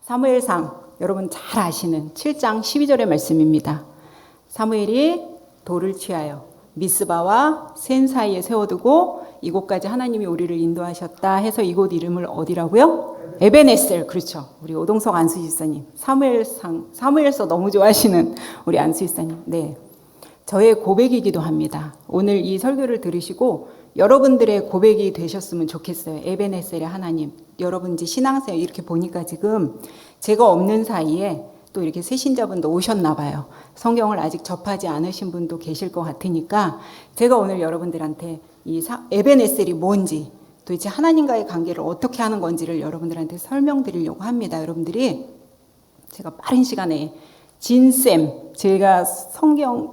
사무엘상 여러분 잘 아시는 7장 12절의 말씀입니다. 사무엘이 돌을 취하여 미스바와 센 사이에 세워두고 이곳까지 하나님이 우리를 인도하셨다 해서 이곳 이름을 어디라고요? 에베네셀. 그렇죠. 우리 오동석 안수 집사님 사무엘서 너무 좋아하시는 우리 안수 집사님. 네, 저의 고백이기도 합니다. 오늘 이 설교를 들으시고 여러분들의 고백이 되셨으면 좋겠어요. 에베네셀의 하나님. 여러분 이제 신앙생활 이렇게 보니까 지금 제가 없는 사이에 또 이렇게 새신자분도 오셨나 봐요. 성경을 아직 접하지 않으신 분도 계실 것 같으니까 제가 오늘 여러분들한테 이 에베네셀이 뭔지, 도대체 하나님과의 관계를 어떻게 하는 건지를 여러분들한테 설명드리려고 합니다. 여러분들이 제가 빠른 시간에 진쌤, 제가 성경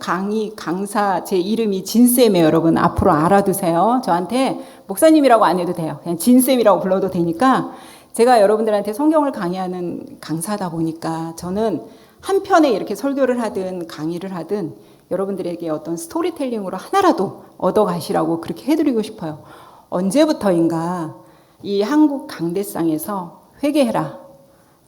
강사 제 이름이 진쌤이에요. 여러분 앞으로 알아두세요. 저한테 목사님이라고 안 해도 돼요. 그냥 진쌤이라고 불러도 되니까 제가 여러분들한테 성경을 강의하는 강사다 보니까 저는 한편에 이렇게 설교를 하든 강의를 하든 여러분들에게 어떤 스토리텔링으로 하나라도 얻어가시라고 그렇게 해드리고 싶어요. 언제부터인가 이 한국 강대상에서 회개해라,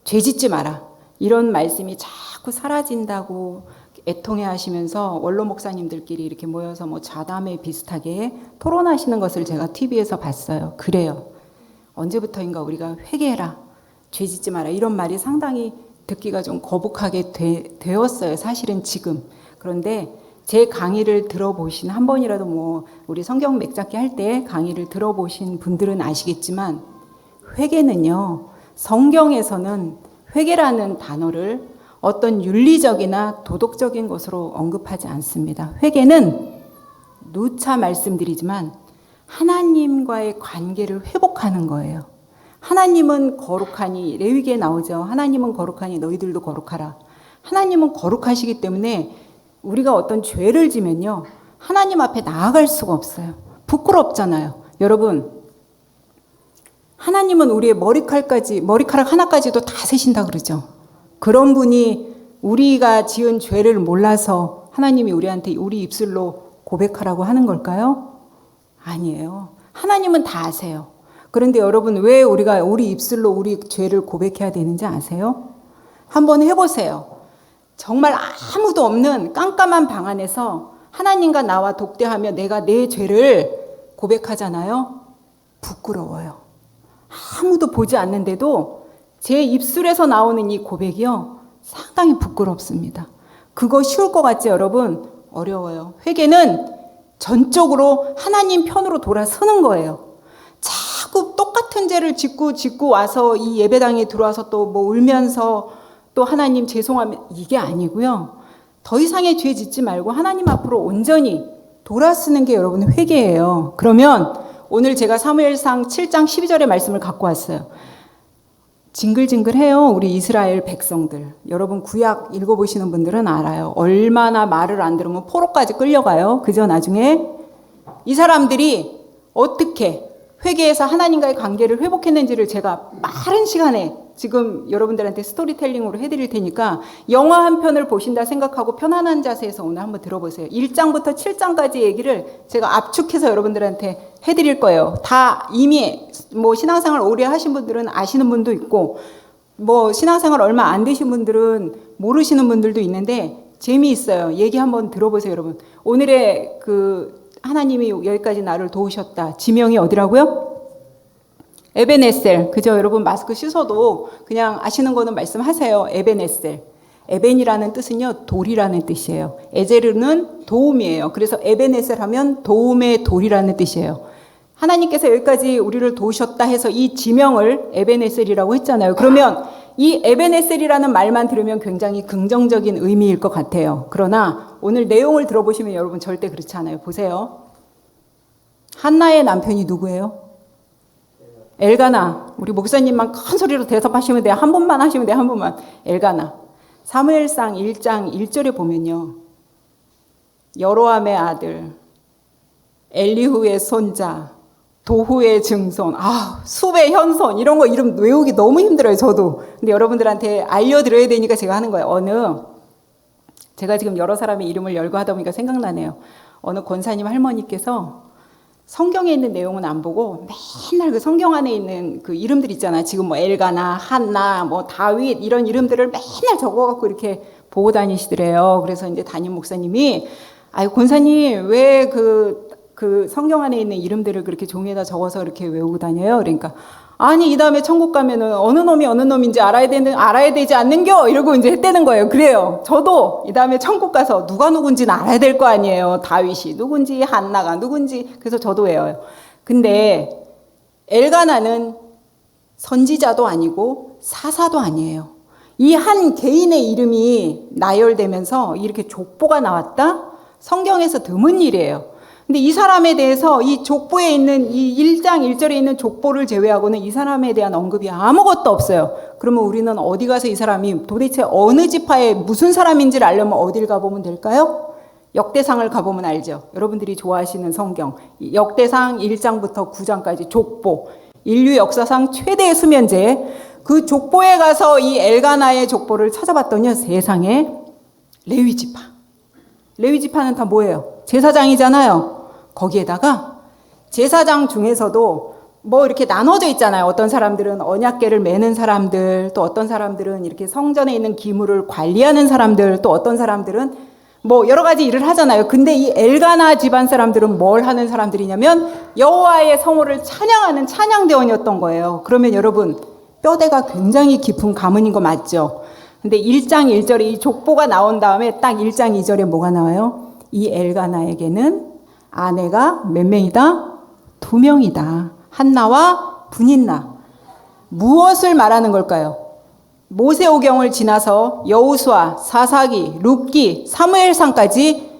죄짓지 마라 이런 말씀이 자꾸 사라진다고 애통해 하시면서 원로 목사님들끼리 이렇게 모여서 뭐 자담회 비슷하게 토론하시는 것을 제가 TV에서 봤어요. 그래요. 언제부터인가 우리가 회개해라, 죄짓지 마라 이런 말이 상당히 듣기가 좀 거북하게 되었어요. 사실은 지금. 그런데 제 강의를 들어보신 한 번이라도 뭐 우리 성경 맥잡기 할 때 강의를 들어보신 분들은 아시겠지만 회개는요, 성경에서는 회개라는 단어를 어떤 윤리적이나 도덕적인 것으로 언급하지 않습니다. 회개는 누차 말씀드리지만 하나님과의 관계를 회복하는 거예요. 하나님은 거룩하니, 레위기에 나오죠. 하나님은 거룩하니 너희들도 거룩하라. 하나님은 거룩하시기 때문에 우리가 어떤 죄를 지면요, 하나님 앞에 나아갈 수가 없어요. 부끄럽잖아요. 여러분, 하나님은 우리의 머리카락 하나까지도 다 세신다 그러죠. 그런 분이 우리가 지은 죄를 몰라서 하나님이 우리한테 우리 입술로 고백하라고 하는 걸까요? 아니에요. 하나님은 다 아세요. 그런데 여러분, 왜 우리가 우리 입술로 우리 죄를 고백해야 되는지 아세요? 한번 해보세요. 정말 아무도 없는 깜깜한 방 안에서 하나님과 나와 독대하며 내가 내 죄를 고백하잖아요. 부끄러워요. 아무도 보지 않는데도 제 입술에서 나오는 이 고백이요, 상당히 부끄럽습니다. 그거 쉬울 것 같지 여러분? 어려워요. 회개는 전적으로 하나님 편으로 돌아서는 거예요. 자꾸 똑같은 죄를 짓고 와서 이 예배당에 들어와서 또 뭐 울면서 또 하나님 죄송하면 이게 아니고요. 더 이상의 죄 짓지 말고 하나님 앞으로 온전히 돌아서는 게 여러분 회개예요. 그러면 오늘 제가 사무엘상 7장 12절의 말씀을 갖고 왔어요. 징글징글해요. 우리 이스라엘 백성들. 여러분 구약 읽어보시는 분들은 알아요. 얼마나 말을 안 들으면 포로까지 끌려가요. 그죠? 나중에 이 사람들이 어떻게 회개해서 하나님과의 관계를 회복했는지를 제가 빠른 시간에 지금 여러분들한테 스토리텔링으로 해드릴 테니까 영화 한 편을 보신다 생각하고 편안한 자세에서 오늘 한번 들어보세요. 1장부터 7장까지 얘기를 제가 압축해서 여러분들한테 해드릴 거예요. 다 이미 뭐 신앙생활 오래 하신 분들은 아시는 분도 있고 뭐 신앙생활 얼마 안 되신 분들은 모르시는 분들도 있는데 재미있어요. 얘기 한번 들어보세요. 여러분, 오늘의 그 하나님이 여기까지 나를 도우셨다 지명이 어디라고요? 에베네셀. 그죠? 여러분 마스크 씻어도 그냥 아시는 거는 말씀하세요. 에베네셀. 에벤이라는 뜻은요, 돌이라는 뜻이에요. 에제르는 도움이에요. 그래서 에베네셀 하면 도움의 돌이라는 뜻이에요. 하나님께서 여기까지 우리를 도우셨다 해서 이 지명을 에베네셀이라고 했잖아요. 그러면 이 에베네셀이라는 말만 들으면 굉장히 긍정적인 의미일 것 같아요. 그러나 오늘 내용을 들어보시면 여러분 절대 그렇지 않아요. 보세요. 한나의 남편이 누구예요? 엘가나. 우리 목사님만 큰 소리로 대답하시면 돼요. 한 번만 하시면 돼요. 한 번만. 엘가나. 사무엘상 1장 1절에 보면요, 여로함의 아들, 엘리후의 손자, 도후의 증손, 숲의 현손, 이런 거 이름 외우기 너무 힘들어요, 저도. 근데 여러분들한테 알려드려야 되니까 제가 하는 거예요. 제가 지금 여러 사람의 이름을 열거 하다 보니까 생각나네요. 어느 권사님 할머니께서 성경에 있는 내용은 안 보고 맨날 그 성경 안에 있는 그 이름들 있잖아. 지금 뭐 엘가나, 한나, 뭐 다윗 이런 이름들을 맨날 적어갖고 이렇게 보고 다니시더래요. 그래서 이제 담임 목사님이 아유 권사님 왜 그 성경 안에 있는 이름들을 그렇게 종이에다 적어서 이렇게 외우고 다녀요? 그러니까 아니 이 다음에 천국 가면은 어느 놈이 어느 놈인지 알아야 되지 않는겨? 이러고 이제 했다는 거예요. 그래요. 저도 이 다음에 천국 가서 누가 누군지는 알아야 될 거 아니에요. 다윗이 누군지 한나가 누군지. 그래서 저도 외워요. 근데 엘가나는 선지자도 아니고 사사도 아니에요. 이 한 개인의 이름이 나열되면서 이렇게 족보가 나왔다? 성경에서 드문 일이에요. 근데 이 사람에 대해서 이 족보에 있는 이 1장 1절에 있는 족보를 제외하고는 이 사람에 대한 언급이 아무것도 없어요. 그러면 우리는 어디 가서 이 사람이 도대체 어느 지파의 무슨 사람인지를 알려면 어딜 가보면 될까요? 역대상을 가보면 알죠. 여러분들이 좋아하시는 성경 역대상 1장부터 9장까지 족보, 인류 역사상 최대의 수면제. 그 족보에 가서 이 엘가나의 족보를 찾아봤더니 세상에 레위지파. 레위지파는 다 뭐예요? 제사장이잖아요. 거기에다가 제사장 중에서도 뭐 이렇게 나눠져 있잖아요. 어떤 사람들은 언약궤를 매는 사람들, 또 어떤 사람들은 이렇게 성전에 있는 기물을 관리하는 사람들, 또 어떤 사람들은 뭐 여러 가지 일을 하잖아요. 근데 이 엘가나 집안 사람들은 뭘 하는 사람들이냐면 여호와의 성호를 찬양하는 찬양대원이었던 거예요. 그러면 여러분 뼈대가 굉장히 깊은 가문인 거 맞죠? 근데 1장 1절에 이 족보가 나온 다음에 딱 1장 2절에 뭐가 나와요? 이 엘가나에게는 아내가 몇 명이다? 2명이다. 한나와 분인나. 무엇을 말하는 걸까요? 모세오경을 지나서 여호수아, 사사기, 룻기, 사무엘상까지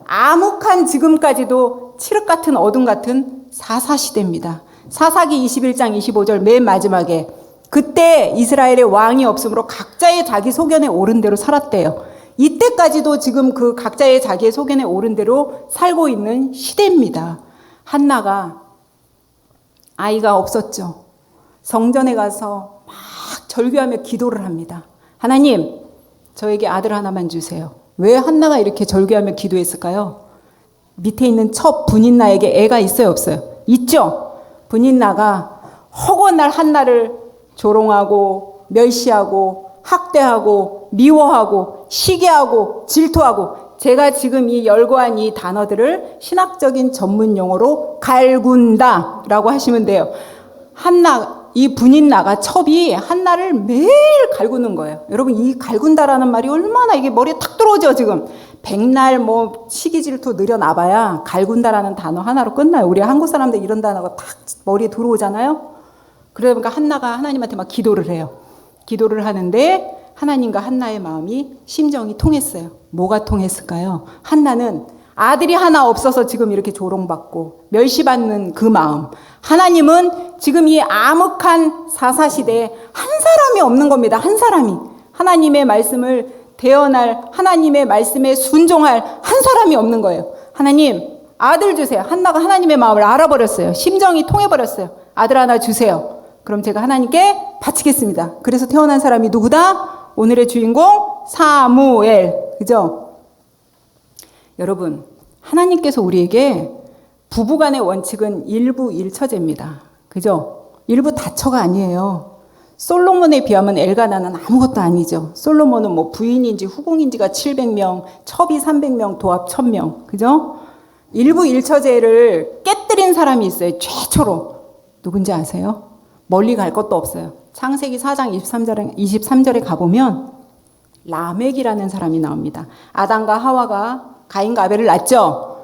암흑한 지금까지도 칠흑 같은 어둠 같은 사사시대입니다. 사사기 21장 25절 맨 마지막에 그때 이스라엘의 왕이 없으므로 각자의 자기 소견에 옳은 대로 살았대요. 이때까지도 지금 그 각자의 자기의 소견에 옳은 대로 살고 있는 시대입니다. 한나가 아이가 없었죠. 성전에 가서 막 절규하며 기도를 합니다. 하나님, 저에게 아들 하나만 주세요. 왜 한나가 이렇게 절규하며 기도했을까요? 밑에 있는 첫 분인나에게 애가 있어요, 없어요? 있죠? 분인나가 허구한 날 한나를 조롱하고 멸시하고 학대하고 미워하고 시기하고 질투하고 제가 지금 이 열거한 이 단어들을 신학적인 전문 용어로 갈군다 라고 하시면 돼요. 한나, 이 분인나가 첩이 한나를 매일 갈구는 거예요. 여러분 이 갈군다라는 말이 얼마나 이게 머리에 탁 들어오죠 지금. 백날 뭐 시기 질투 느려놔봐야 갈군다라는 단어 하나로 끝나요. 우리 한국 사람들 이런 단어가 탁 머리에 들어오잖아요. 그러니까 한나가 하나님한테 막 기도를 해요. 기도를 하는데 하나님과 한나의 마음이 심정이 통했어요. 뭐가 통했을까요? 한나는 아들이 하나 없어서 지금 이렇게 조롱받고 멸시받는 그 마음. 하나님은 지금 이 암흑한 사사시대에 한 사람이 없는 겁니다. 한 사람이. 하나님의 말씀을 대언할, 하나님의 말씀에 순종할 한 사람이 없는 거예요. 하나님, 아들 주세요. 한나가 하나님의 마음을 알아버렸어요. 심정이 통해버렸어요. 아들 하나 주세요. 그럼 제가 하나님께 바치겠습니다. 그래서 태어난 사람이 누구다? 오늘의 주인공 사무엘. 그죠? 여러분, 하나님께서 우리에게 부부간의 원칙은 일부 일처제입니다. 그죠? 일부 다처가 아니에요. 솔로몬에 비하면 엘가나는 아무것도 아니죠. 솔로몬은 뭐 부인인지 후궁인지가 700명, 첩이 300명, 도합 1000명. 그죠? 일부 일처제를 깨뜨린 사람이 있어요. 최초로. 누군지 아세요? 멀리 갈 것도 없어요. 창세기 4장 23절에 가보면 라멕이라는 사람이 나옵니다. 아담과 하와가 가인과 아벨을 낳죠.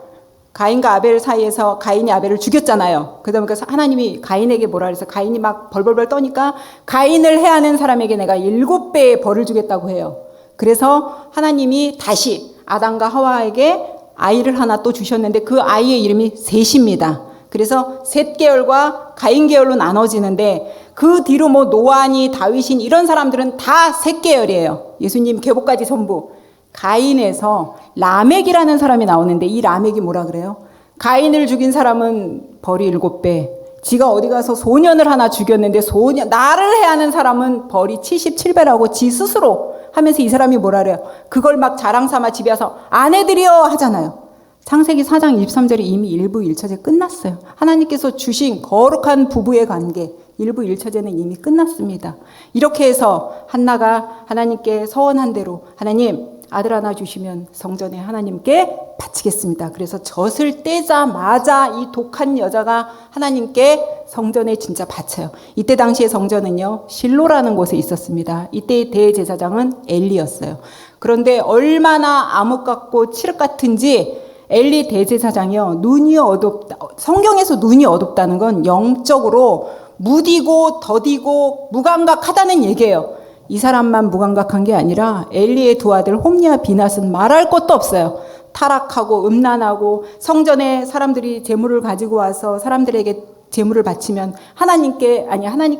가인과 아벨 사이에서 가인이 아벨을 죽였잖아요. 그러니까 하나님이 가인에게 뭐라 그래서 가인이 막 벌벌벌 떠니까 가인을 해하는 사람에게 내가 7배의 벌을 주겠다고 해요. 그래서 하나님이 다시 아담과 하와에게 아이를 하나 또 주셨는데 그 아이의 이름이 셋입니다. 그래서 셋 계열과 가인 계열로 나눠지는데 그 뒤로 뭐 노아니 다윗인 이런 사람들은 다 셋 계열이에요. 예수님 계보까지 전부. 가인에서 라멕이라는 사람이 나오는데 이 라멕이 뭐라 그래요? 가인을 죽인 사람은 벌이 7배. 지가 어디 가서 소년을 하나 죽였는데 나를 해하는 사람은 벌이 77배라고 지 스스로 하면서 이 사람이 뭐라 그래요? 그걸 막 자랑 삼아 집에 와서 아내들이여 하잖아요. 창세기 4장 23절에 이미 일부 1처제 끝났어요. 하나님께서 주신 거룩한 부부의 관계, 일부 1처제는 이미 끝났습니다. 이렇게 해서 한나가 하나님께 서원한 대로 하나님 아들 하나 주시면 성전에 하나님께 바치겠습니다. 그래서 젖을 떼자마자 이 독한 여자가 하나님께 성전에 진짜 바쳐요. 이때 당시의 성전은요, 실로라는 곳에 있었습니다. 이때의 대제사장은 엘리였어요. 그런데 얼마나 암흑 같고 칠흑 같은지 엘리 대제사장이요, 눈이 어둡다. 성경에서 눈이 어둡다는 건 영적으로 무디고 더디고 무감각하다는 얘기예요. 이 사람만 무감각한 게 아니라 엘리의 두 아들 홈리와 비낫은 말할 것도 없어요. 타락하고 음란하고 성전에 사람들이 제물을 가지고 와서 사람들에게 제물을 바치면 하나님께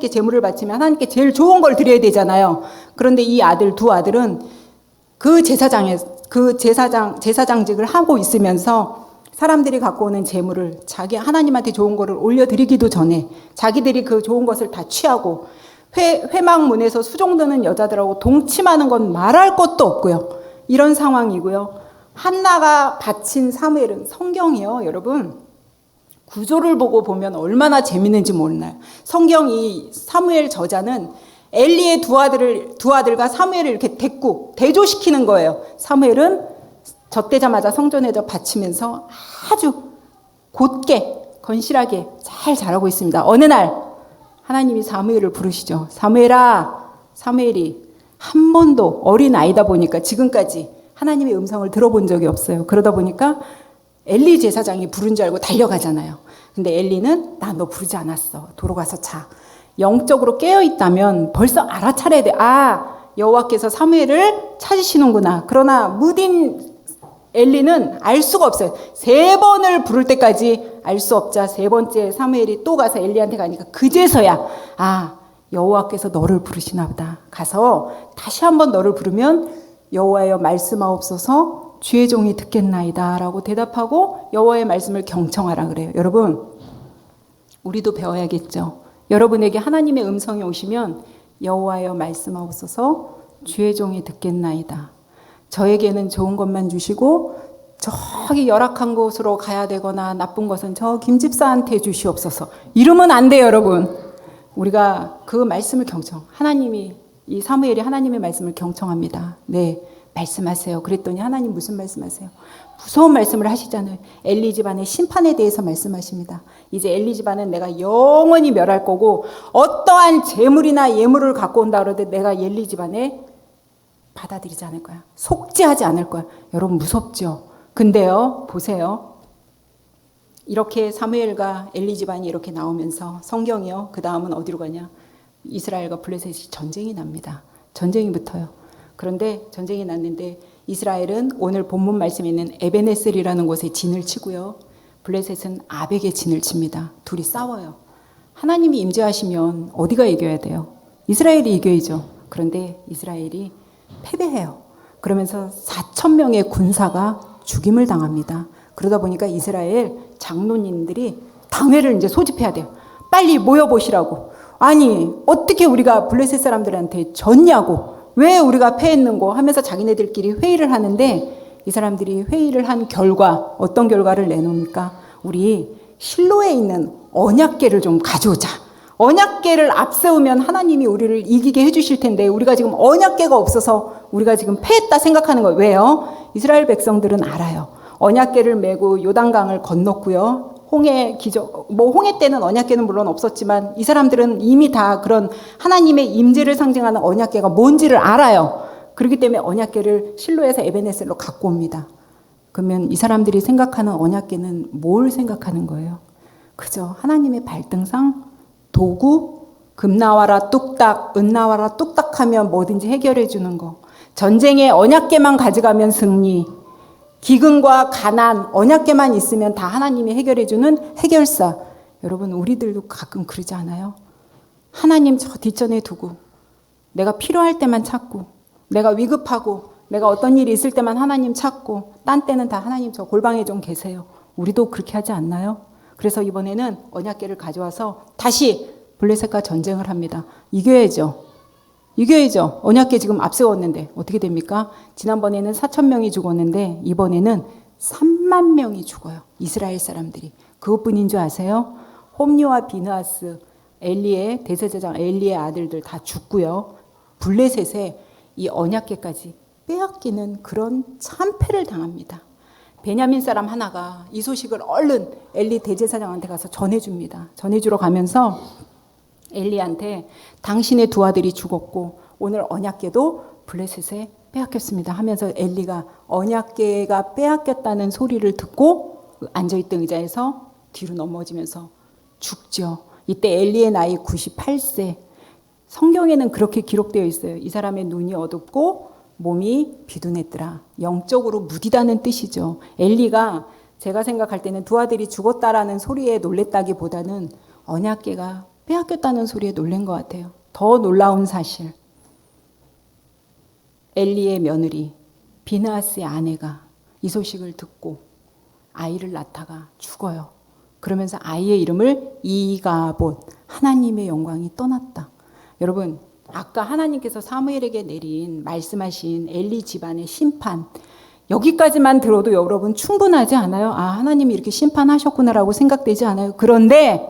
제물을 바치면 하나님께 제일 좋은 걸 드려야 되잖아요. 그런데 이 두 아들은 그 제사장직을 하고 있으면서 사람들이 갖고 오는 제물을 자기 하나님한테 좋은 거를 올려드리기도 전에 자기들이 그 좋은 것을 다 취하고 회막문에서 수종드는 여자들하고 동침하는 건 말할 것도 없고요. 이런 상황이고요. 한나가 바친 사무엘은 성경이요, 여러분. 구조를 보고 보면 얼마나 재밌는지 몰라요. 성경 이 사무엘 저자는 엘리의 두 아들과 사무엘을 이렇게 대조시키는 거예요. 사무엘은 젖대자마자 성전에다 바치면서 아주 곧게 건실하게 잘 자라고 있습니다. 어느 날 하나님이 사무엘을 부르시죠. 사무엘아. 사무엘이 한 번도 어린 아이다 보니까 지금까지 하나님의 음성을 들어본 적이 없어요. 그러다 보니까 엘리 제사장이 부른 줄 알고 달려가잖아요. 근데 엘리는 나 너 부르지 않았어. 도로 가서 자. 영적으로 깨어있다면 벌써 알아차려야 돼. 아, 여호와께서 사무엘을 찾으시는구나. 그러나 무딘 엘리는 알 수가 없어요. 3번을 부를 때까지 알 수 없자 3번째 사무엘이 또 가서 엘리한테 가니까 그제서야 아, 여호와께서 너를 부르시나 보다. 가서 다시 한번 너를 부르면 여호와여 말씀하옵소서 주의 종이 듣겠나이다 라고 대답하고 여호와의 말씀을 경청하라 그래요. 여러분, 우리도 배워야겠죠. 여러분에게 하나님의 음성이 오시면 여호와여 말씀하옵소서 주의 종이 듣겠나이다. 저에게는 좋은 것만 주시고 저기 열악한 곳으로 가야 되거나 나쁜 것은 저 김집사한테 주시옵소서. 이러면 안 돼요, 여러분. 우리가 그 말씀을 하나님이 이 사무엘이 하나님의 말씀을 경청합니다. 네, 말씀하세요. 그랬더니 하나님 무슨 말씀하세요? 무서운 말씀을 하시잖아요. 엘리 집안의 심판에 대해서 말씀하십니다. 이제 엘리 집안은 내가 영원히 멸할 거고 어떠한 재물이나 예물을 갖고 온다 그러는데 내가 엘리 집안에 받아들이지 않을 거야. 속죄하지 않을 거야. 여러분 무섭죠? 근데요, 보세요. 이렇게 사무엘과 엘리 집안이 이렇게 나오면서 성경이요. 그 다음은 어디로 가냐? 이스라엘과 블레셋이 전쟁이 납니다. 전쟁이 붙어요. 그런데 전쟁이 났는데 이스라엘은 오늘 본문 말씀에 있는 에베네셀이라는 곳에 진을 치고요. 블레셋은 아벡에 진을 칩니다. 둘이 싸워요. 하나님이 임재하시면 어디가 이겨야 돼요? 이스라엘이 이겨야죠. 그런데 이스라엘이 패배해요. 그러면서 4,000명의 군사가 죽임을 당합니다. 그러다 보니까 이스라엘 장로님들이 당회를 이제 소집해야 돼요. 빨리 모여보시라고. 아니, 어떻게 우리가 블레셋 사람들한테 졌냐고. 왜 우리가 패했는고 하면서 자기네들끼리 회의를 하는데 이 사람들이 회의를 한 결과 어떤 결과를 내놓습니까? 우리 실로에 있는 언약궤를 좀 가져오자. 언약궤를 앞세우면 하나님이 우리를 이기게 해주실 텐데 우리가 지금 언약궤가 없어서 우리가 지금 패했다 생각하는 거예요. 왜요? 이스라엘 백성들은 알아요. 언약궤를 메고 요단강을 건넜고요. 홍해 때는 언약궤는 물론 없었지만 이 사람들은 이미 다 그런 하나님의 임재를 상징하는 언약궤가 뭔지를 알아요. 그렇기 때문에 언약궤를 실로에서 에베네셀로 갖고 옵니다. 그러면 이 사람들이 생각하는 언약궤는 뭘 생각하는 거예요? 그죠? 하나님의 발등상, 도구, 금 나와라 뚝딱, 은 나와라 뚝딱 하면 뭐든지 해결해 주는 거. 전쟁에 언약궤만 가져가면 승리. 기근과 가난, 언약궤만 있으면 다 하나님이 해결해주는 해결사. 여러분, 우리들도 가끔 그러지 않아요? 하나님 저 뒷전에 두고 내가 필요할 때만 찾고 내가 위급하고 내가 어떤 일이 있을 때만 하나님 찾고 딴 때는 다 하나님 저 골방에 좀 계세요. 우리도 그렇게 하지 않나요? 그래서 이번에는 언약궤를 가져와서 다시 블레셋과 전쟁을 합니다. 이겨야죠. 언약궤 지금 앞세웠는데 어떻게 됩니까? 지난번에는 4,000명이 죽었는데 이번에는 3만 명이 죽어요. 이스라엘 사람들이. 그것뿐인 줄 아세요? 홈리와 비느하스, 엘리의 대제사장 엘리의 아들들 다 죽고요. 블레셋에 이 언약궤까지 빼앗기는 그런 참패를 당합니다. 베냐민 사람 하나가 이 소식을 얼른 엘리 대제사장한테 가서 전해줍니다. 전해주러 가면서 엘리한테 당신의 두 아들이 죽었고 오늘 언약궤도 블레셋에 빼앗겼습니다 하면서 엘리가 언약궤가 빼앗겼다는 소리를 듣고 앉아있던 의자에서 뒤로 넘어지면서 죽죠. 이때 엘리의 나이 98세. 성경에는 그렇게 기록되어 있어요. 이 사람의 눈이 어둡고 몸이 비둔했더라. 영적으로 무디다는 뜻이죠. 엘리가 제가 생각할 때는 두 아들이 죽었다라는 소리에 놀랬다기보다는 언약궤가 빼앗겼다는 소리에 놀란 것 같아요. 더 놀라운 사실. 엘리의 며느리 비느하스의 아내가 이 소식을 듣고 아이를 낳다가 죽어요. 그러면서 아이의 이름을 이가봇, 하나님의 영광이 떠났다. 여러분, 아까 하나님께서 사무엘에게 내린 말씀하신 엘리 집안의 심판, 여기까지만 들어도 여러분 충분하지 않아요? 아, 하나님이 이렇게 심판하셨구나라고 생각되지 않아요? 그런데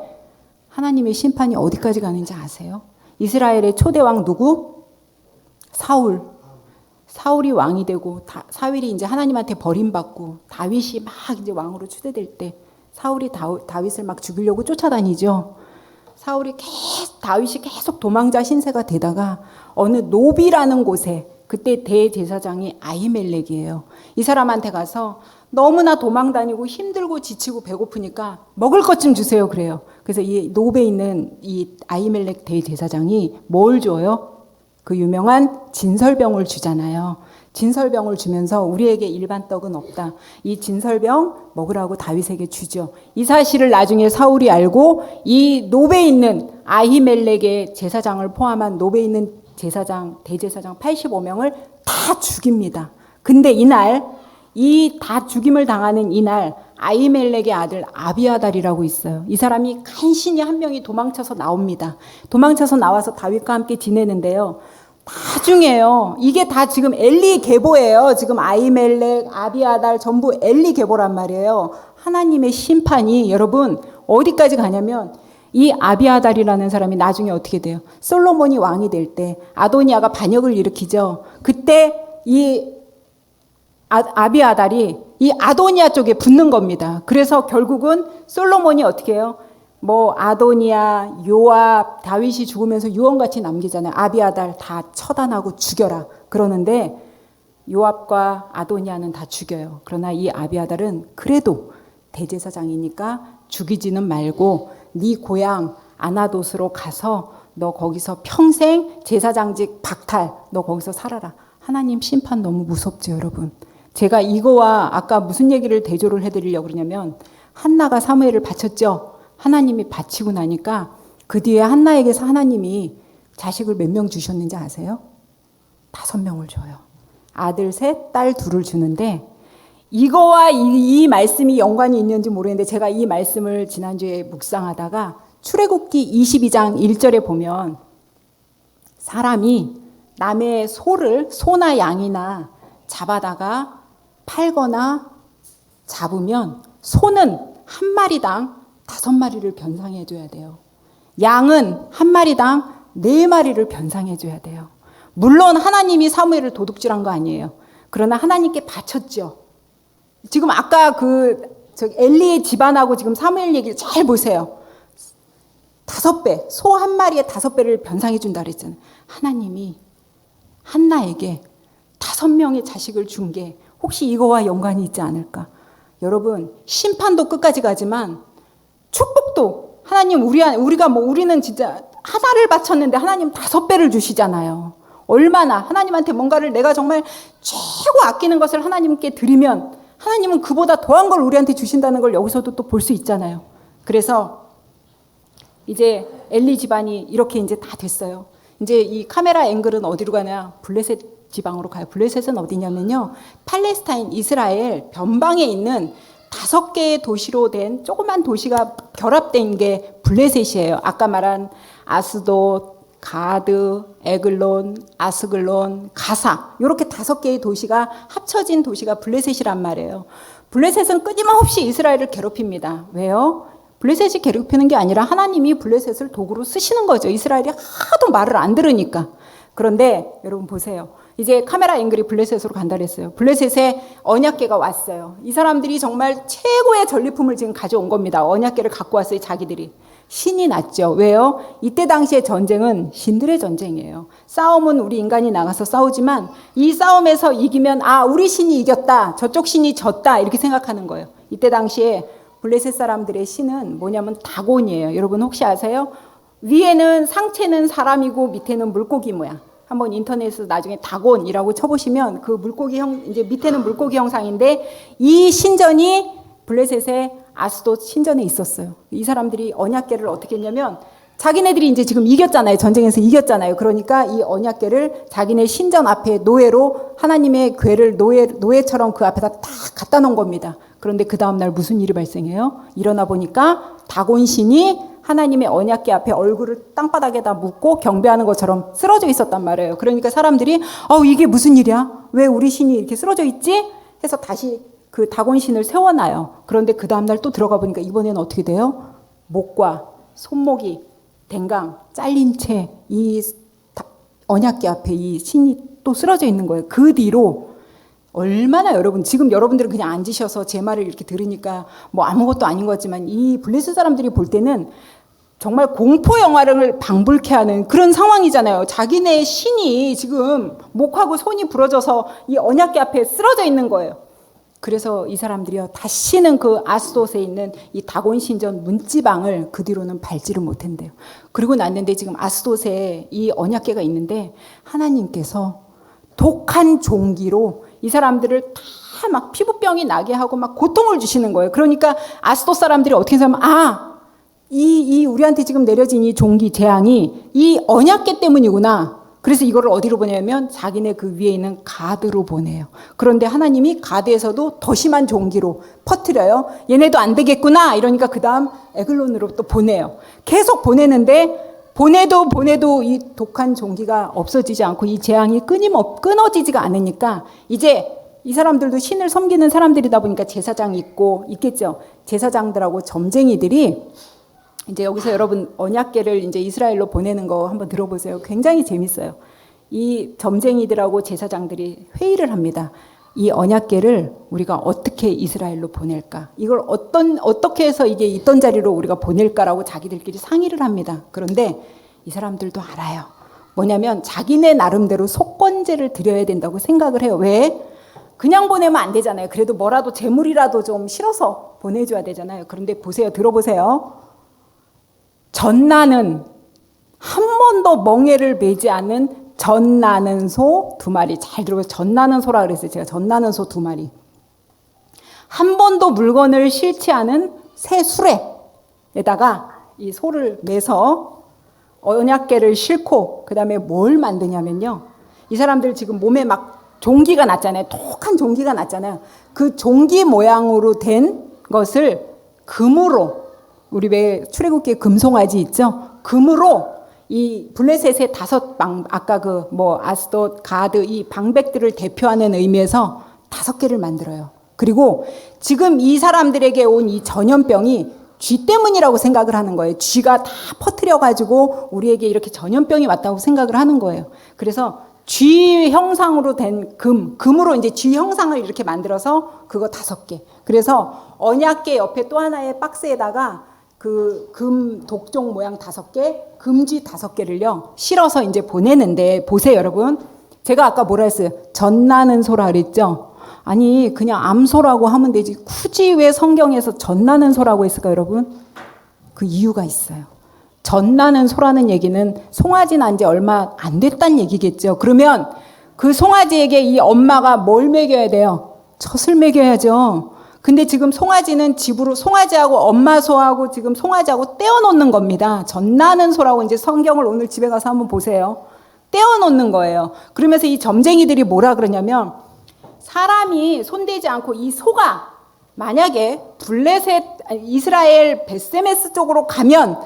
하나님의 심판이 어디까지 가는지 아세요? 이스라엘의 초대왕 누구? 사울. 사울이 왕이 되고 사울이 이제 하나님한테 버림받고 다윗이 막 이제 왕으로 추대될 때 사울이 다윗을 막 죽이려고 쫓아다니죠. 다윗이 계속 도망자 신세가 되다가 어느 노비라는 곳에 그때 대제사장이 아히멜렉이에요. 이 사람한테 가서 너무나 도망다니고 힘들고 지치고 배고프니까 먹을 것 좀 주세요 그래요. 그래서 이 노베에 있는 이 아히멜렉 대제사장이 뭘 줘요? 그 유명한 진설병을 주잖아요. 진설병을 주면서 우리에게 일반 떡은 없다. 이 진설병 먹으라고 다윗에게 주죠. 이 사실을 나중에 사울이 알고 이 노베에 있는 아히멜렉의 제사장을 포함한 노베에 있는 대제사장 85명을 다 죽입니다. 근데 이날 이 다 죽임을 당하는 이날 아히멜렉의 아들 아비아달이라고 있어요. 이 사람이 간신히 한 명이 도망쳐서 나옵니다. 도망쳐서 나와서 다윗과 함께 지내는데요. 나중에요. 이게 다 지금 엘리 계보예요. 지금 아히멜렉, 아비아달 전부 엘리 계보란 말이에요. 하나님의 심판이 여러분 어디까지 가냐면 이 아비아달이라는 사람이 나중에 어떻게 돼요? 솔로몬이 왕이 될 때 아도니아가 반역을 일으키죠. 그때 이 아비아달이 이 아도니아 쪽에 붙는 겁니다. 그래서 결국은 솔로몬이 어떻게 해요? 뭐 아도니아, 요압, 다윗이 죽으면서 유언같이 남기잖아요. 아비아달 다 처단하고 죽여라. 그러는데 요압과 아도니아는 다 죽여요. 그러나 이 아비아달은 그래도 대제사장이니까 죽이지는 말고 네 고향 아나돗으로 가서 너 거기서 평생 제사장직 박탈, 너 거기서 살아라. 하나님 심판 너무 무섭죠, 여러분. 제가 이거와 아까 무슨 얘기를 대조를 해드리려고 그러냐면 한나가 사무엘을 바쳤죠. 하나님이 바치고 나니까 그 뒤에 한나에게서 하나님이 자식을 몇 명 주셨는지 아세요? 5명을 줘요. 아들 3, 딸 2를 주는데 이거와 이 말씀이 연관이 있는지 모르겠는데 제가 이 말씀을 지난주에 묵상하다가 출애굽기 22장 1절에 보면 사람이 남의 소나 양이나 잡아다가 팔거나 잡으면 소는 한 마리당 5마리를 변상해 줘야 돼요. 양은 한 마리당 4마리를 변상해 줘야 돼요. 물론 하나님이 사무엘을 도둑질한 거 아니에요. 그러나 하나님께 바쳤죠. 지금 아까 엘리의 집안하고 지금 사무엘 얘기를 잘 보세요. 5배, 소 한 마리에 5배를 변상해 준다 그랬잖아요. 하나님이 한나에게 5명의 자식을 준 게 혹시 이거와 연관이 있지 않을까? 여러분, 심판도 끝까지 가지만 축복도 하나님 우리는 진짜 하나를 바쳤는데 하나님 5배를 주시잖아요. 얼마나 하나님한테 뭔가를 내가 정말 최고 아끼는 것을 하나님께 드리면 하나님은 그보다 더한 걸 우리한테 주신다는 걸 여기서도 또 볼 수 있잖아요. 그래서 이제 엘리 집안이 이렇게 이제 다 됐어요. 이제 이 카메라 앵글은 어디로 가냐? 블레셋 지방으로 가요. 블레셋은 어디냐면요. 팔레스타인 이스라엘 변방에 있는 5개의 도시로 된 조그만 도시가 결합된 게 블레셋이에요. 아까 말한 아스돗, 가드, 에글론, 아스글론, 가사 이렇게 5개의 도시가 합쳐진 도시가 블레셋이란 말이에요. 블레셋은 끊임없이 이스라엘을 괴롭힙니다. 왜요? 블레셋이 괴롭히는 게 아니라 하나님이 블레셋을 도구로 쓰시는 거죠. 이스라엘이 하도 말을 안 들으니까. 그런데 여러분 보세요. 이제 카메라 앵글이 블레셋으로 간다 그랬어요. 블레셋에 언약궤가 왔어요. 이 사람들이 정말 최고의 전리품을 지금 가져온 겁니다. 언약궤를 갖고 왔어요, 자기들이. 신이 났죠. 왜요? 이때 당시의 전쟁은 신들의 전쟁이에요. 싸움은 우리 인간이 나가서 싸우지만 이 싸움에서 이기면 우리 신이 이겼다, 저쪽 신이 졌다 이렇게 생각하는 거예요. 이때 당시에 블레셋 사람들의 신은 뭐냐면 다곤이에요. 여러분 혹시 아세요? 위에는 상체는 사람이고 밑에는 물고기 모양. 한번 인터넷에서 나중에 다곤이라고 쳐보시면 그 물고기 이제 밑에는 물고기 형상인데 이 신전이 블레셋의 아스돗 신전에 있었어요. 이 사람들이 언약궤를 어떻게 했냐면 자기네들이 이제 지금 이겼잖아요. 전쟁에서 이겼잖아요. 그러니까 이 언약궤를 자기네 신전 앞에 노예로 하나님의 궤를 노예처럼 그 앞에다 딱 갖다 놓은 겁니다. 그런데 그 다음날 무슨 일이 발생해요? 일어나 보니까 다곤 신이 하나님의 언약궤 앞에 얼굴을 땅바닥에다 묻고 경배하는 것처럼 쓰러져 있었단 말이에요. 그러니까 사람들이 이게 무슨 일이야? 왜 우리 신이 이렇게 쓰러져 있지? 해서 다시 그 다곤 신을 세워놔요. 그런데 그 다음날 또 들어가 보니까 이번에는 어떻게 돼요? 목과 손목이 댕강 잘린 채 이 언약궤 앞에 이 신이 또 쓰러져 있는 거예요. 그 뒤로 얼마나 지금 여러분들은 그냥 앉으셔서 제 말을 이렇게 들으니까 뭐 아무것도 아닌 것 같지만 이 블레셋 사람들이 볼 때는 정말 공포 영화를 방불케 하는 그런 상황이잖아요. 자기네 신이 지금 목하고 손이 부러져서 이 언약궤 앞에 쓰러져 있는 거예요. 그래서 이 사람들이요, 다시는 그 아스돗에 있는 이 다곤 신전 문지방을 그 뒤로는 밟지를 못한대요. 그리고 났는데 지금 아스돗에 이 언약궤가 있는데 하나님께서 독한 종기로 이 사람들을 다 막 피부병이 나게 하고 막 고통을 주시는 거예요. 그러니까 아스돗 사람들이 어떻게 생각하면 이 우리한테 지금 내려진 이 종기 재앙이 이 언약궤 때문이구나. 그래서 이거를 어디로 보내냐면 자기네 그 위에 있는 가드로 보내요. 그런데 하나님이 가드에서도 더 심한 종기로 퍼뜨려요. 얘네도 안 되겠구나. 이러니까 그 다음 에글론으로 또 보내요. 계속 보내는데 보내도 이 독한 종기가 없어지지 않고 이 재앙이 끊어지지가 않으니까 이제 이 사람들도 신을 섬기는 사람들이다 보니까 제사장이 있겠죠. 제사장들하고 점쟁이들이 이제 여기서 여러분 언약궤를 이제 이스라엘로 보내는 거 한번 들어보세요. 굉장히 재밌어요. 이 점쟁이들하고 제사장들이 회의를 합니다. 이 언약궤를 우리가 어떻게 이스라엘로 보낼까? 이걸 어떻게 해서 이게 있던 자리로 우리가 보낼까라고 자기들끼리 상의를 합니다. 그런데 이 사람들도 알아요. 뭐냐면 자기네 나름대로 속건제를 드려야 된다고 생각을 해요. 왜? 그냥 보내면 안 되잖아요. 그래도 뭐라도 재물이라도 좀 실어서 보내줘야 되잖아요. 그런데 보세요. 들어보세요. 전나는 한 번도 멍에를 매지 않은 전나는 소 2마리. 잘 들어보세요. 전나는 소라 그랬어요. 제가 전나는 소 2마리. 한 번도 물건을 실지 않은 새 수레에다가 이 소를 매서 언약궤를 싣고 그 다음에 뭘 만드냐면요. 이 사람들 지금 몸에 막 종기가 났잖아요. 독한 종기가 났잖아요. 그 종기 모양으로 된 것을 금으로, 우리 왜 출애굽기에 금송아지 있죠? 금으로 이 블레셋의 5방, 아까 아스돗, 가드 이 방백들을 대표하는 의미에서 5개를 만들어요. 그리고 지금 이 사람들에게 온 이 전염병이 쥐 때문이라고 생각을 하는 거예요. 쥐가 다 퍼뜨려가지고 우리에게 이렇게 전염병이 왔다고 생각을 하는 거예요. 그래서 쥐 형상으로 된 금으로 이제 쥐 형상을 이렇게 만들어서 그거 5개. 그래서 언약궤 옆에 또 하나의 박스에다가 그 금 독종 모양 5개, 금쥐 5개를요, 실어서 이제 보내는데, 보세요, 여러분. 제가 아까 뭐라 했어요? 전나는 소라 그랬죠? 아니, 그냥 암소라고 하면 되지. 굳이 왜 성경에서 전나는 소라고 했을까요, 여러분? 그 이유가 있어요. 전나는 소라는 얘기는 송아지 난 지 얼마 안 됐다는 얘기겠죠. 그러면 그 송아지에게 이 엄마가 뭘 먹여야 돼요? 젖을 먹여야죠. 근데 지금 송아지는 집으로 송아지하고 엄마 소하고 지금 송아지하고 떼어놓는 겁니다. 전나는 소라고 이제 성경을 오늘 집에 가서 한번 보세요. 떼어놓는 거예요. 그러면서 이 점쟁이들이 뭐라 그러냐면 사람이 손대지 않고 이 소가 만약에 블레셋 이스라엘 베세메스 쪽으로 가면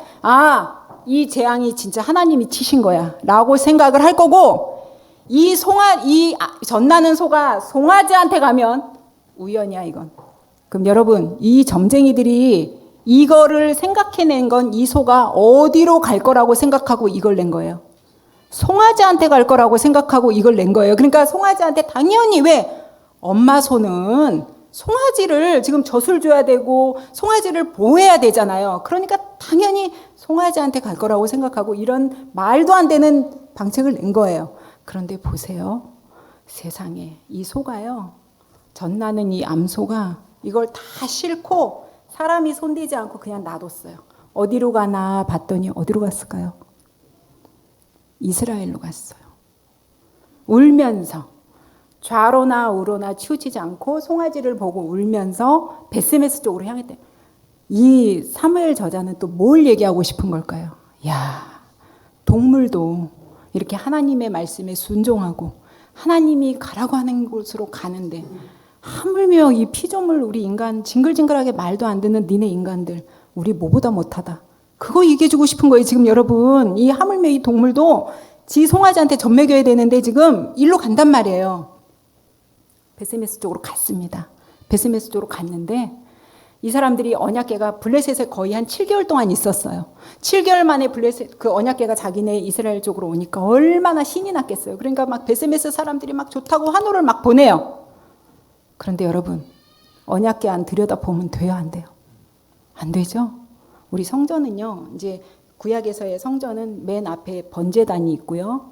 이 재앙이 진짜 하나님이 치신 거야 라고 생각을 할 거고 이 전나는 소가 송아지한테 가면 우연이야 이건. 그럼 여러분, 이 점쟁이들이 이거를 생각해낸 건 이 소가 어디로 갈 거라고 생각하고 이걸 낸 거예요. 송아지한테 갈 거라고 생각하고 이걸 낸 거예요. 그러니까 송아지한테 당연히 왜? 엄마 소는 송아지를 지금 젖을 줘야 되고 송아지를 보호해야 되잖아요. 그러니까 당연히 송아지한테 갈 거라고 생각하고 이런 말도 안 되는 방책을 낸 거예요. 그런데 보세요. 세상에 이 소가요. 젖나는 이 암소가 이걸 다 싣고 사람이 손대지 않고 그냥 놔뒀어요. 어디로 가나 봤더니 어디로 갔을까요? 이스라엘로 갔어요. 울면서 좌로나 우로나 치우치지 않고 송아지를 보고 울면서 베스메스 쪽으로 향했대요. 이 사무엘 저자는 또 뭘 얘기하고 싶은 걸까요? 야, 동물도 이렇게 하나님의 말씀에 순종하고 하나님이 가라고 하는 곳으로 가는데 하물며 이 피조물 우리 인간 징글징글하게 말도 안 듣는 니네 인간들 우리 뭐보다 못하다. 그거 얘기해주고 싶은 거예요. 지금 여러분 이 하물며 이 동물도 지 송아지한테 젖 먹여야 되는데 지금 일로 간단 말이에요. 베스메스 쪽으로 갔습니다. 베스메스 쪽으로 갔는데 이 사람들이 언약궤가 블레셋에 거의 한 7개월 동안 있었어요. 7개월 만에 블레셋 그 언약궤가 자기네 이스라엘 쪽으로 오니까 얼마나 신이 났겠어요. 그러니까 막 베스메스 사람들이 막 좋다고 환호를 막 보내요. 그런데 여러분 언약궤 안 들여다보면 돼요, 안 돼요? 안 되죠? 우리 성전은요, 이제 구약에서의 성전은 맨 앞에 번제단이 있고요.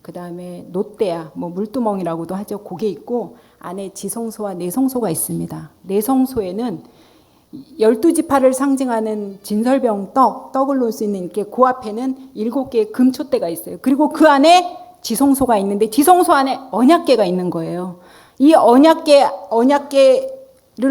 그 다음에 놋대야, 뭐 물두멍이라고도 하죠. 그게 있고 안에 지성소와 내성소가 있습니다. 내성소에는 12지파를 상징하는 진설병 떡을 놓을 수 있는 이렇게 그 앞에는 7개의 금촛대가 있어요. 그리고 그 안에 지성소가 있는데 지성소 안에 언약궤가 있는 거예요. 이 언약궤를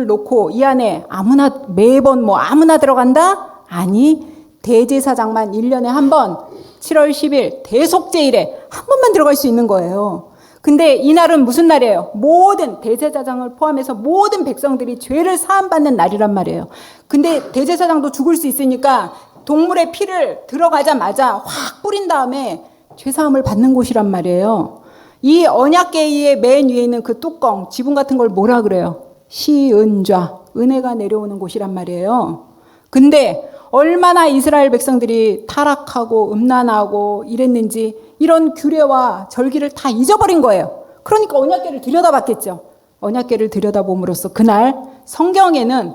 놓고 이 안에 아무나 매번 뭐 아무나 들어간다? 아니, 대제사장만 1년에 한 번 7월 10일 대속제일에 한 번만 들어갈 수 있는 거예요. 근데 이날은 무슨 날이에요? 모든 대제사장을 포함해서 모든 백성들이 죄를 사함받는 날이란 말이에요. 근데 대제사장도 죽을 수 있으니까 동물의 피를 들어가자마자 확 뿌린 다음에 죄사함을 받는 곳이란 말이에요. 이 언약궤의 맨 위에 있는 그 뚜껑, 지붕 같은 걸 뭐라 그래요? 시은좌, 은혜가 내려오는 곳이란 말이에요. 근데 얼마나 이스라엘 백성들이 타락하고 음란하고 이랬는지 이런 규례와 절기를 다 잊어버린 거예요. 그러니까 언약궤를 들여다봤겠죠. 언약궤를 들여다봄으로써 그날 성경에는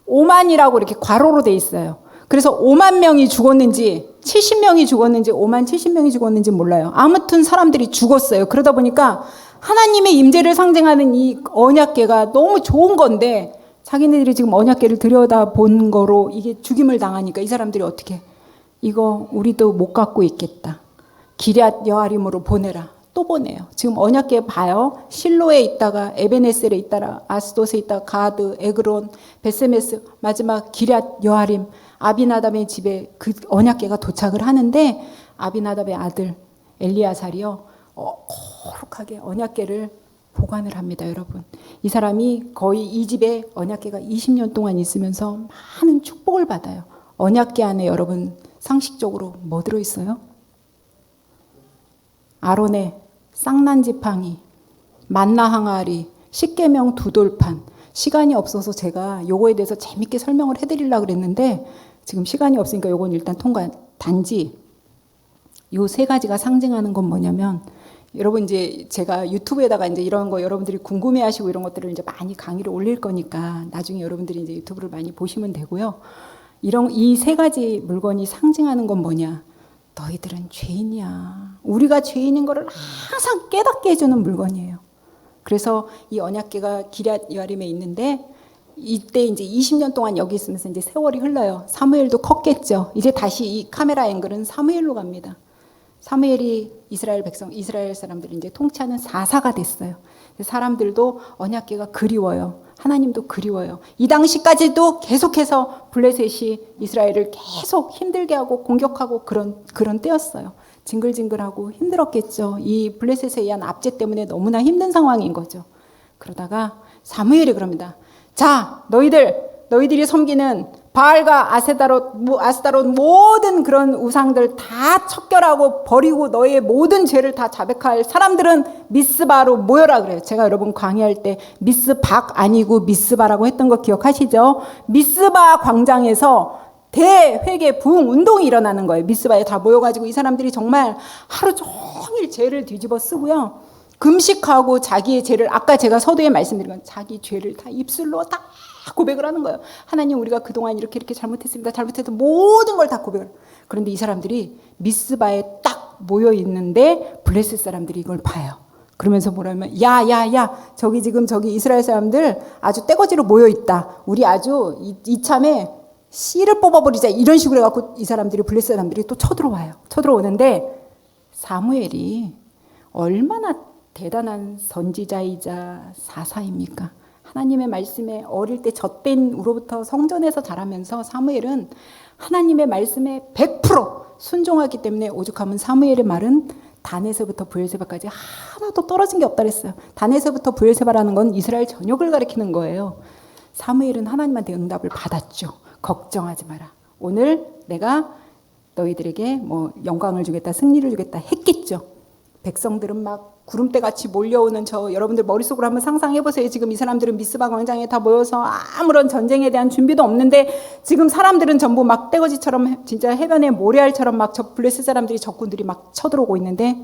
5만이라고 이렇게 괄호로 돼 있어요. 그래서 5만 명이 죽었는지 70명이 죽었는지 5만 70명이 죽었는지 몰라요. 아무튼 사람들이 죽었어요. 그러다 보니까 하나님의 임재를 상징하는 이 언약궤가 너무 좋은 건데 자기네들이 지금 언약궤를 들여다본 거로 이게 죽임을 당하니까 이 사람들이 어떻게 이거 우리도 못 갖고 있겠다. 기럇 여아림으로 보내라. 또 보내요. 지금 언약궤 봐요. 실로에 있다가 에베네셀에 있다가 아스돗에 있다가 가드, 에그론, 베세메스 마지막 기럇 여아림 아비나답의 집에 그 언약궤가 도착을 하는데 아비나답의 아들 엘리야살이요. 거룩하게 언약궤를 보관을 합니다, 여러분. 이 사람이 거의 이 집에 언약궤가 20년 동안 있으면서 많은 축복을 받아요. 언약궤 안에 여러분 상식적으로 뭐 들어있어요? 아론의 쌍난지팡이, 만나 항아리, 십계명 두돌판. 시간이 없어서 제가 요거에 대해서 재밌게 설명을 해드리려고 그랬는데 지금 시간이 없으니까 요건 일단 통과. 단지 요 세 가지가 상징하는 건 뭐냐면 여러분 이제 제가 유튜브에다가 이제 이런 거 여러분들이 궁금해하시고 이런 것들을 이제 많이 강의를 올릴 거니까 나중에 여러분들이 이제 유튜브를 많이 보시면 되고요. 이 세 가지 물건이 상징하는 건 뭐냐? 너희들은 죄인이야. 우리가 죄인인 거를 항상 깨닫게 해주는 물건이에요. 그래서 이 언약궤가 기럇 여아림에 있는데 이때 이제 20년 동안 여기 있으면서 이제 세월이 흘러요. 사무엘도 컸겠죠. 이제 다시 이 카메라 앵글은 사무엘로 갑니다. 사무엘이 이스라엘 사람들이 이제 통치하는 사사가 됐어요. 사람들도 언약궤가 그리워요. 하나님도 그리워요. 이 당시까지도 계속해서 블레셋이 이스라엘을 계속 힘들게 하고 공격하고 그런 때였어요. 징글징글하고 힘들었겠죠. 이 블레셋에 의한 압제 때문에 너무나 힘든 상황인 거죠. 그러다가 사무엘이 그럽니다. 자, 너희들이 섬기는 바알과 아스타롯 모든 그런 우상들 다 척결하고 버리고 너의 모든 죄를 다 자백할 사람들은 미스바로 모여라 그래요. 제가 여러분 강의할 때 미스박 아니고 미스바라고 했던 거 기억하시죠? 미스바 광장에서 대회개 부흥 운동이 일어나는 거예요. 미스바에 다 모여가지고 이 사람들이 정말 하루 종일 죄를 뒤집어 쓰고요. 금식하고 자기의 죄를 아까 제가 서두에 말씀드린 건 자기 죄를 다 입술로 다 고백을 하는 거예요. 하나님 우리가 그동안 이렇게 잘못했습니다. 잘못해서 모든 걸 다 고백을. 그런데 이 사람들이 미스바에 딱 모여 있는데 블레셋 사람들이 이걸 봐요. 그러면서 뭐라면 야 저기 이스라엘 사람들 아주 떼거지로 모여 있다. 우리 아주 이참에 씨를 뽑아버리자 이런 식으로 해갖고 이 사람들이 블레셋 사람들이 또 쳐들어와요. 쳐들어오는데 사무엘이 얼마나 대단한 선지자이자 사사입니까? 하나님의 말씀에 어릴 때 젖된 우로부터 성전에서 자라면서 사무엘은 하나님의 말씀에 100% 순종하기 때문에 오죽하면 사무엘의 말은 단에서부터 브엘세바까지 하나도 떨어진 게 없다 그랬어요. 단에서부터 브엘세바라는 건 이스라엘 전역을 가리키는 거예요. 사무엘은 하나님한테 응답을 받았죠. 걱정하지 마라. 오늘 내가 너희들에게 영광을 주겠다, 승리를 주겠다 했겠죠. 백성들은 막 구름대같이 몰려오는 여러분들 머릿속으로 한번 상상해보세요. 지금 이 사람들은 미스바 광장에 다 모여서 아무런 전쟁에 대한 준비도 없는데 지금 사람들은 전부 막 떼거지처럼 진짜 해변에 모래알처럼 막 블레셋 사람들이 적군들이 막 쳐들어오고 있는데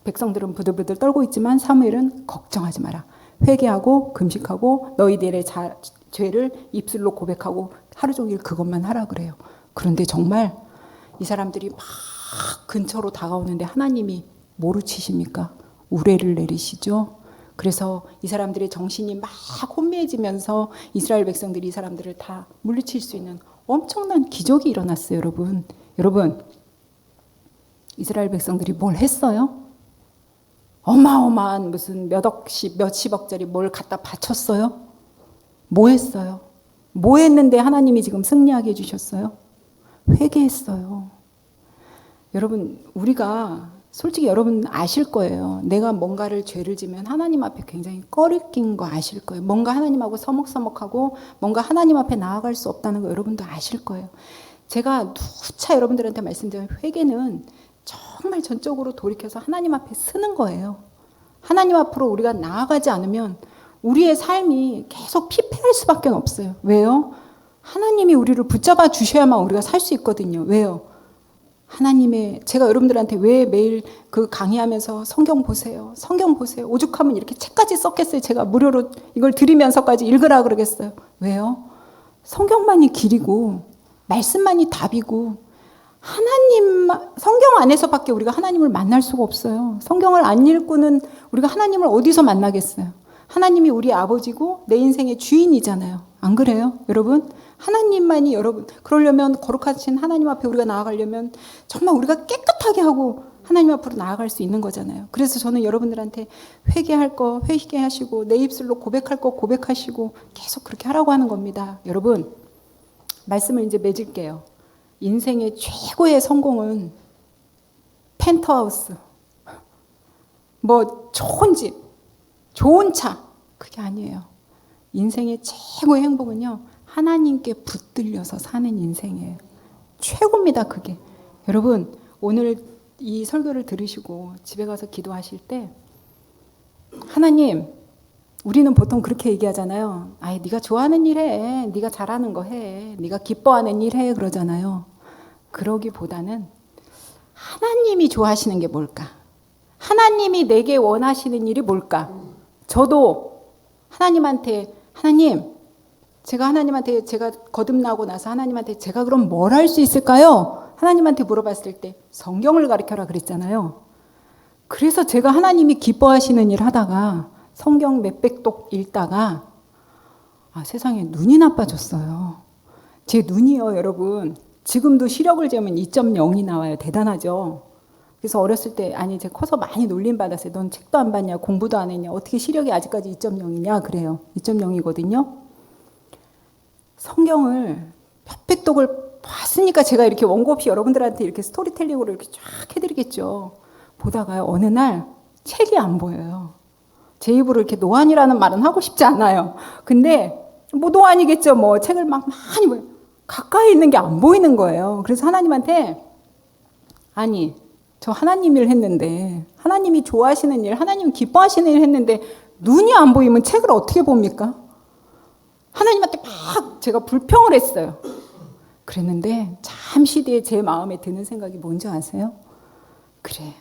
백성들은 부들부들 떨고 있지만 사무엘은 걱정하지 마라. 회개하고 금식하고 너희들의 죄를 입술로 고백하고 하루 종일 그것만 하라 그래요. 그런데 정말 이 사람들이 막 근처로 다가오는데 하나님이 뭐로 치십니까? 우레를 내리시죠. 그래서 이 사람들의 정신이 막 혼미해지면서 이스라엘 백성들이 이 사람들을 다 물리칠 수 있는 엄청난 기적이 일어났어요. 여러분 이스라엘 백성들이 뭘 했어요? 어마어마한 무슨 몇십억짜리 뭘 갖다 바쳤어요? 뭐 했어요? 뭐 했는데 하나님이 지금 승리하게 해주셨어요? 회개했어요. 여러분 우리가 솔직히 여러분 아실 거예요. 내가 뭔가를 죄를 지면 하나님 앞에 굉장히 꺼리낀 거 아실 거예요. 뭔가 하나님하고 서먹서먹하고 뭔가 하나님 앞에 나아갈 수 없다는 거 여러분도 아실 거예요. 제가 누차 여러분들한테 말씀드린 회개는 정말 전적으로 돌이켜서 하나님 앞에 서는 거예요. 하나님 앞으로 우리가 나아가지 않으면 우리의 삶이 계속 피폐할 수밖에 없어요. 왜요? 하나님이 우리를 붙잡아 주셔야만 우리가 살 수 있거든요. 왜요? 제가 여러분들한테 왜 매일 그 강의하면서 성경 보세요. 오죽하면 이렇게 책까지 썼겠어요. 제가 무료로 이걸 드리면서까지 읽으라 그러겠어요. 왜요? 성경만이 길이고 말씀만이 답이고 성경 안에서밖에 우리가 하나님을 만날 수가 없어요. 성경을 안 읽고는 우리가 하나님을 어디서 만나겠어요? 하나님이 우리 아버지고 내 인생의 주인이잖아요. 안 그래요? 여러분? 하나님만이 그러려면 거룩하신 하나님 앞에 우리가 나아가려면 정말 우리가 깨끗하게 하고 하나님 앞으로 나아갈 수 있는 거잖아요. 그래서 저는 여러분들한테 회개할 거 회개하시고 내 입술로 고백할 거 고백하시고 계속 그렇게 하라고 하는 겁니다. 여러분 말씀을 이제 맺을게요. 인생의 최고의 성공은 펜트하우스, 좋은 집, 좋은 차 그게 아니에요. 인생의 최고의 행복은요. 하나님께 붙들려서 사는 인생이에요. 최고입니다. 그게. 여러분 오늘 이 설교를 들으시고 집에 가서 기도하실 때 하나님 우리는 보통 그렇게 얘기하잖아요. 네가 좋아하는 일 해. 네가 잘하는 거 해. 네가 기뻐하는 일 해. 그러잖아요. 그러기보다는 하나님이 좋아하시는 게 뭘까? 하나님이 내게 원하시는 일이 뭘까? 저도 하나님 제가 거듭나고 나서 하나님한테 제가 그럼 뭘 할 수 있을까요? 하나님한테 물어봤을 때 성경을 가르쳐라 그랬잖아요. 그래서 제가 하나님이 기뻐하시는 일 하다가 성경 몇백 독 읽다가 세상에 눈이 나빠졌어요. 제 눈이요 여러분 지금도 시력을 재면 2.0이 나와요. 대단하죠. 그래서 어렸을 때 제가 커서 많이 놀림받았어요. 넌 책도 안 봤냐 공부도 안 했냐 어떻게 시력이 아직까지 2.0이냐 그래요. 2.0이거든요. 성경을 몇백 독을 봤으니까 제가 이렇게 원고 없이 여러분들한테 이렇게 스토리텔링으로 이렇게 쫙 해드리겠죠. 보다가요 어느 날 책이 안 보여요. 제 입으로 이렇게 노안이라는 말은 하고 싶지 않아요. 근데 노안이겠죠. 책을 막 많이 보여요. 가까이 있는 게 안 보이는 거예요. 그래서 하나님한테 아니 저 하나님 일 했는데 하나님이 좋아하시는 일, 하나님 기뻐하시는 일 했는데 눈이 안 보이면 책을 어떻게 봅니까? 하나님한테 막 제가 불평을 했어요. 그랬는데 잠시 뒤에 제 마음에 드는 생각이 뭔지 아세요? 그래,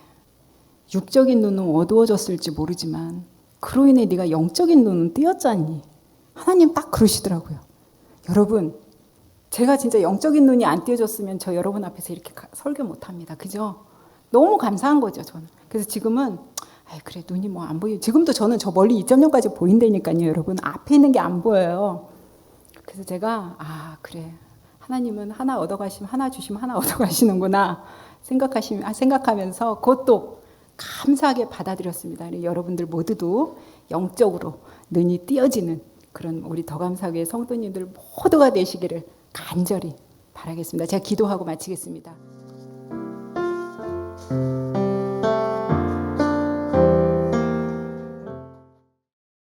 육적인 눈은 어두워졌을지 모르지만 그로 인해 네가 영적인 눈은 띄었잖니. 하나님 딱 그러시더라고요. 여러분, 제가 진짜 영적인 눈이 안 띄어졌으면 저 여러분 앞에서 이렇게 설교 못합니다. 그죠? 너무 감사한 거죠, 저는. 그래서 지금은 그래 눈이 뭐 안 보여. 지금도 저는 저 멀리 2.0까지 보인다니까요, 여러분. 앞에 있는 게 안 보여요. 그래서 제가 그래 하나님은 하나 얻어가시면 하나 주시면 하나 얻어가시는구나 생각하면서 그것도 감사하게 받아들였습니다. 여러분들 모두도 영적으로 눈이 띄어지는 그런 우리 더 감사하게 성도님들 모두가 되시기를 간절히 바라겠습니다. 제가 기도하고 마치겠습니다.